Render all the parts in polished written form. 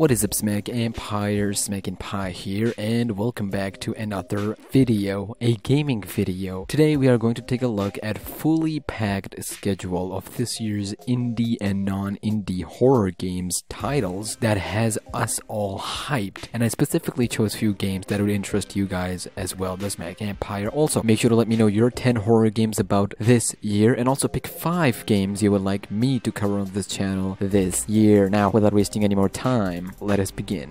What is up, SmackNPie, SmackNPie here, and welcome back to another video, a gaming video. Today we are going to take a look at fully packed schedule of this year's indie and non-indie horror games titles that has us all hyped. And I specifically chose a few games that would interest you guys as well, the SmackNPie. Also, make sure to let me know your 10 horror games about this year, and also pick 5 games you would like me to cover on this channel this year. Now, without wasting any more time, let us begin.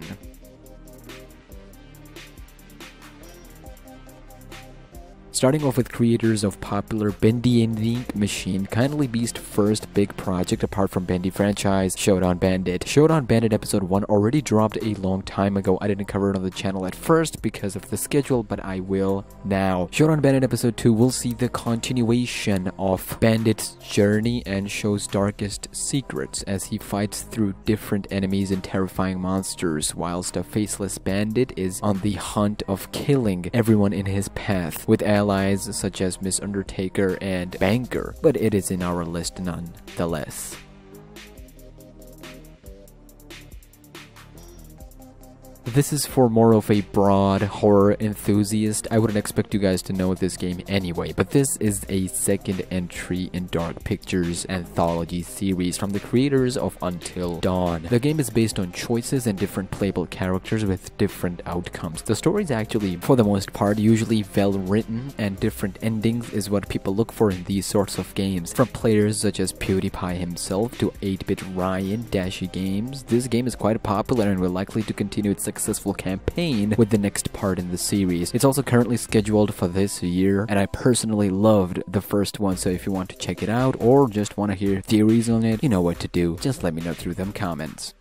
Starting off with creators of popular Bendy indie machine, Kindly Beast first big project apart from Bendy franchise, SHOWDOWN Bandit. SHOWDOWN Bandit episode 1 already dropped a long time ago. I didn't cover it on the channel at first because of the schedule, but I will now. SHOWDOWN Bandit episode 2 will see the continuation of Bandit's journey and shows darkest secrets as he fights through different enemies and terrifying monsters, whilst a faceless bandit is on the hunt of killing everyone in his path, with allies such as Miss Undertaker and Banker, but it is in our list nonetheless. This is for more of a broad horror enthusiast. I wouldn't expect you guys to know this game anyway, but this is a second entry in Dark Pictures anthology series from the creators of Until Dawn. The game is based on choices and different playable characters with different outcomes. The story is actually, for the most part, usually well written, and different endings is what people look for in these sorts of games. From players such as PewDiePie himself to 8-bit Ryan, Dashy Games, this game is quite popular and will likely to continue its successful campaign with the next part in the series. It's also currently scheduled for this year, and I personally loved the first one, so if you want to check it out or just want to hear theories on it, you know what to do. Just let me know through them comments.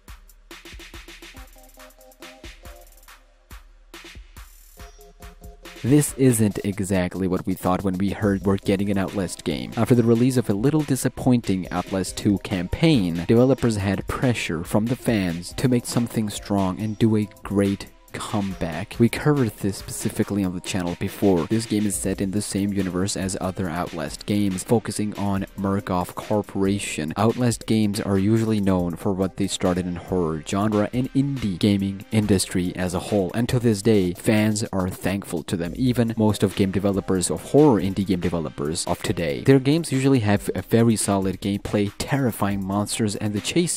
This isn't exactly what we thought when we heard we're getting an Outlast game. After the release of a little disappointing Outlast 2 campaign, developers had pressure from the fans to make something strong and do a great comeback. We covered this specifically on the channel before. This game is set in the same universe as other Outlast games, focusing on Murkoff Corporation. Outlast games are usually known for what they started in horror genre and indie gaming industry as a whole, and to this day, fans are thankful to them, even most of game developers of horror indie game developers of today. Their games usually have a very solid gameplay, terrifying monsters, and the chase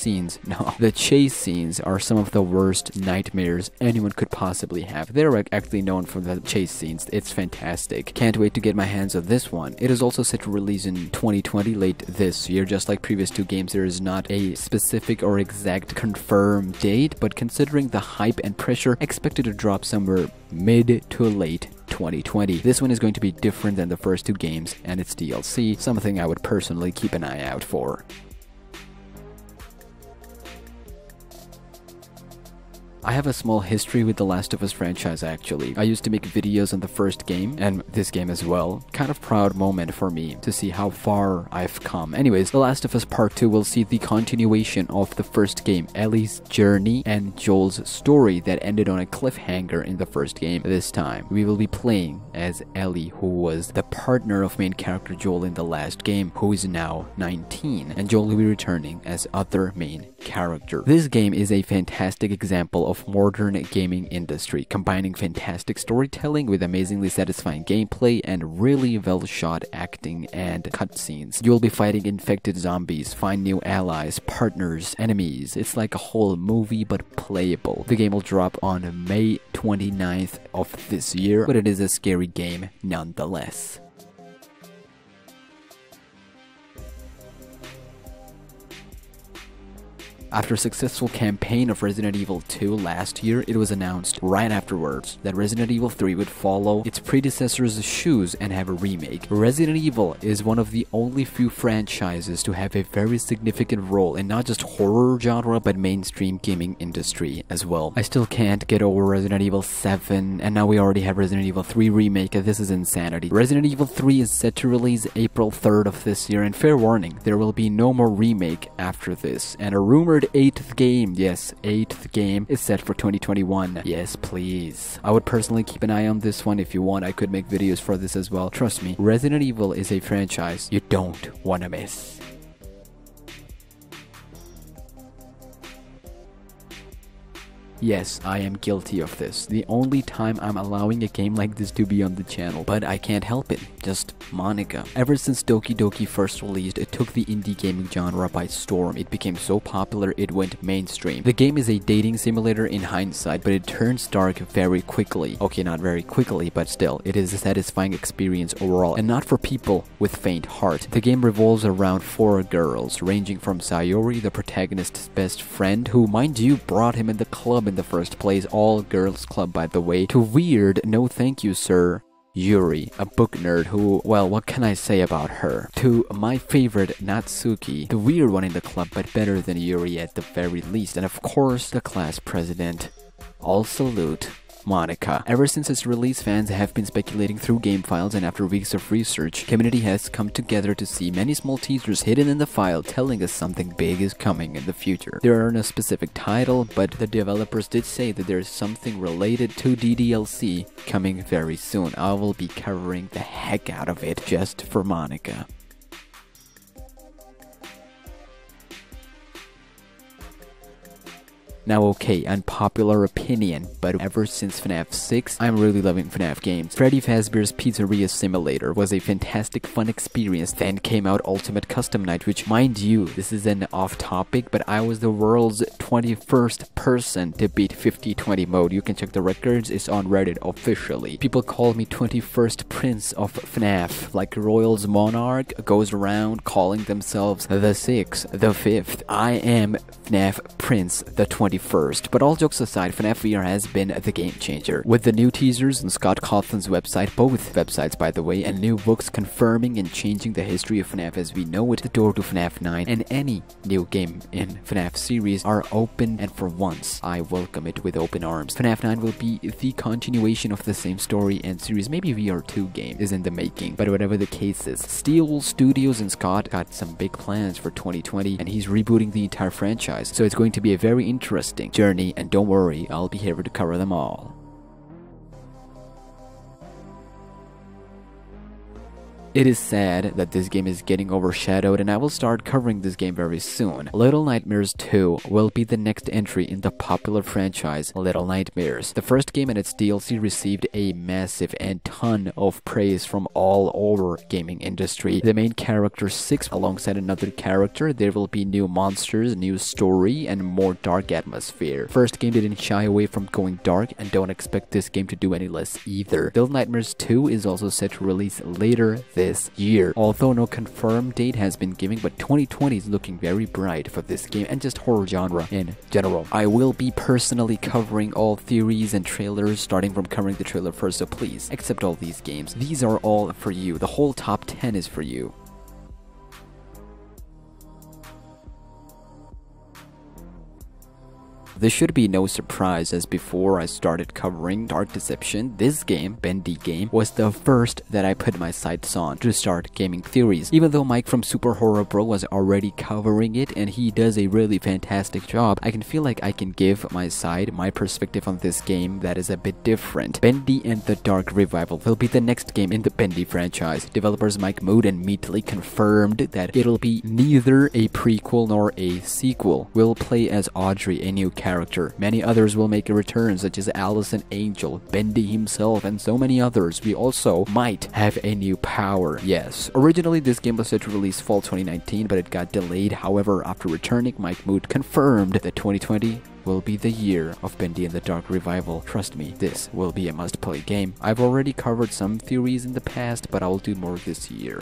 scenes are some of the worst nightmares anyone could possibly have. They're actually known for the chase scenes. It's fantastic. Can't wait to get my hands on this one. It is also set to release in 2020, late this year. Just like previous two games, there is not a specific or exact confirmed date, but considering the hype and pressure, expected to drop somewhere mid to late 2020. This one is going to be different than the first two games, and its DLC, something I would personally keep an eye out for. I have a small history with the Last of Us franchise actually. I used to make videos on the first game, and this game as well. Kind of proud moment for me to see how far I've come. Anyways, The Last of Us Part 2 will see the continuation of the first game, Ellie's journey and Joel's story that ended on a cliffhanger in the first game. This time, we will be playing as Ellie, who was the partner of main character Joel in the last game, who is now 19, and Joel will be returning as other main character. This game is a fantastic example of modern gaming industry, combining fantastic storytelling with amazingly satisfying gameplay and really well shot acting and cutscenes. You'll be fighting infected zombies, find new allies, partners, enemies. It's like a whole movie but playable. The game will drop on May 29th of this year, but it is a scary game nonetheless. After a successful campaign of Resident Evil 2 last year, it was announced right afterwards that Resident Evil 3 would follow its predecessor's shoes and have a remake. Resident Evil is one of the only few franchises to have a very significant role in not just horror genre but mainstream gaming industry as well. I still can't get over Resident Evil 7, and now we already have Resident Evil 3 remake. This is insanity. Resident Evil 3 is set to release April 3rd of this year, and fair warning, there will be no more remake after this, and a rumored 8th game, yes, 8th game is set for 2021. Yes, please. I would personally keep an eye on this one. If you want, I could make videos for this as well. Trust me, Resident Evil is a franchise you don't want to miss. Yes, I am guilty of this. The only time I'm allowing a game like this to be on the channel, but I can't help it. Just Monica. Ever since Doki Doki first released, it took the indie gaming genre by storm. It became so popular, it went mainstream. The game is a dating simulator in hindsight, but it turns dark very quickly. Okay, not very quickly, but still, it is a satisfying experience overall, and not for people with faint heart. The game revolves around 4 girls, ranging from Sayori, the protagonist's best friend, who, mind you, brought him in the club in the first place, all girls club by the way, to weird, no thank you sir, Yuri, a book nerd who, well, what can I say about her? To my favorite Natsuki, the weird one in the club, but better than Yuri at the very least, and of course, the class president. All salute Monica. Ever since its release, fans have been speculating through game files, and after weeks of research, community has come together to see many small teasers hidden in the file telling us something big is coming in the future. There are no specific title, but the developers did say that there is something related to DDLC coming very soon. I will be covering the heck out of it just for Monica. Now okay, unpopular opinion, but ever since FNAF 6, I'm really loving FNAF games. Freddy Fazbear's Pizzeria Simulator was a fantastic fun experience. Then came out Ultimate Custom Night, which, mind you, this is an off topic, but I was the world's 21st person to beat 50-20 mode. You can check the records, it's on Reddit officially. People call me 21st Prince of FNAF, like Royal's Monarch goes around calling themselves the 6th, the 5th. I am FNAF Prince, the 21st. But all jokes aside, FNAF VR has been the game changer. With the new teasers on Scott Cawthon's website, both websites by the way, and new books confirming and changing the history of FNAF as we know it, the door to FNAF 9 and any new game in FNAF series are open, and for once, I welcome it with open arms. FNAF 9 will be the continuation of the same story and series. Maybe VR2 game is in the making, but whatever the case is, Steel Studios and Scott got some big plans for 2020, and he's rebooting the entire franchise, so it's going to be a very interesting journey, and don't worry, I'll be here to cover them all. It is sad that this game is getting overshadowed, and I will start covering this game very soon. Little Nightmares 2 will be the next entry in the popular franchise Little Nightmares. The first game and its DLC received a massive and ton of praise from all over gaming industry. The main character 6 alongside another character, there will be new monsters, new story, and more dark atmosphere. First game didn't shy away from going dark, and don't expect this game to do any less either. Little Nightmares 2 is also set to release later this year. Although no confirmed date has been given, but 2020 is looking very bright for this game and just horror genre in general. I will be personally covering all theories and trailers, starting from covering the trailer first, so please accept all these games. These are all for you. The whole top 10 is for you. This should be no surprise, as before I started covering Dark Deception, this game, Bendy game, was the first that I put my sights on to start gaming theories. Even though Mike from Super Horror Bro was already covering it, and he does a really fantastic job, I can feel like I can give my side, my perspective on this game that is a bit different. Bendy and the Dark Revival will be the next game in the Bendy franchise. Developers Mike Mood and Meatley confirmed that it'll be neither a prequel nor a sequel. We'll play as Audrey, a new character. Many others will make a return, such as Allison Angel, Bendy himself, and so many others. We also might have a new power. Yes, originally this game was set to release fall 2019, but it got delayed. However, after returning, Mike Mood confirmed that 2020 will be the year of Bendy and the Dark Revival. Trust me, this will be a must-play game. I've already covered some theories in the past, but I will do more this year.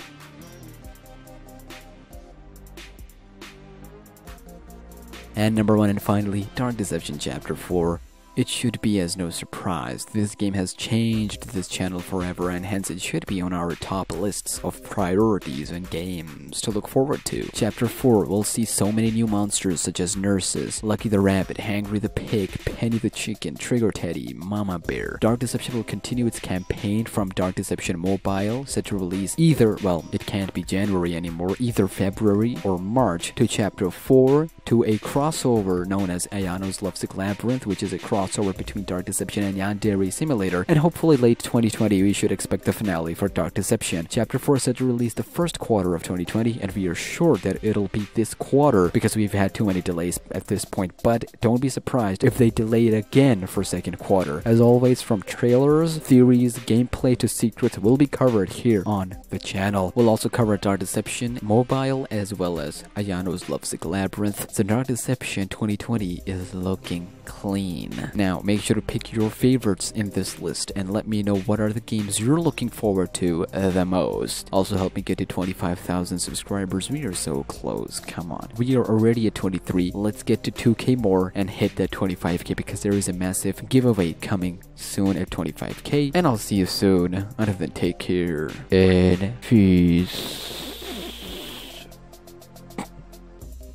And number 1, and finally, Dark Deception Chapter 4. It should be as no surprise, this game has changed this channel forever, and hence it should be on our top lists of priorities and games to look forward to. Chapter 4 will see so many new monsters such as Nurses, Lucky the Rabbit, Hangry the Pig, Penny the Chicken, Trigger Teddy, Mama Bear. Dark Deception will continue its campaign from Dark Deception Mobile, set to release either, well, it can't be January anymore, either February or March, to Chapter 4 to a crossover known as Ayano's Lovesick Labyrinth, which is a crossover between Dark Deception and Yandere Simulator, and hopefully late 2020 we should expect the finale for Dark Deception. Chapter 4 is set to release the first quarter of 2020, and we are sure that it'll be this quarter because we've had too many delays at this point, but don't be surprised if they delay it again for second quarter. As always, from trailers, theories, gameplay to secrets will be covered here on the channel. We'll also cover Dark Deception Mobile as well as Ayano's Lovesick Labyrinth. So Dark Deception 2020 is looking clean. Now make sure to pick your favorites in this list and let me know what are the games you're looking forward to the most. Also help me get to 25,000 subscribers. We are so close, come on. We are already at 23. Let's get to 2k more and hit that 25k because there is a massive giveaway coming soon at 25k, and I'll see you soon. Until then, take care and peace.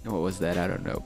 What was that? I don't know.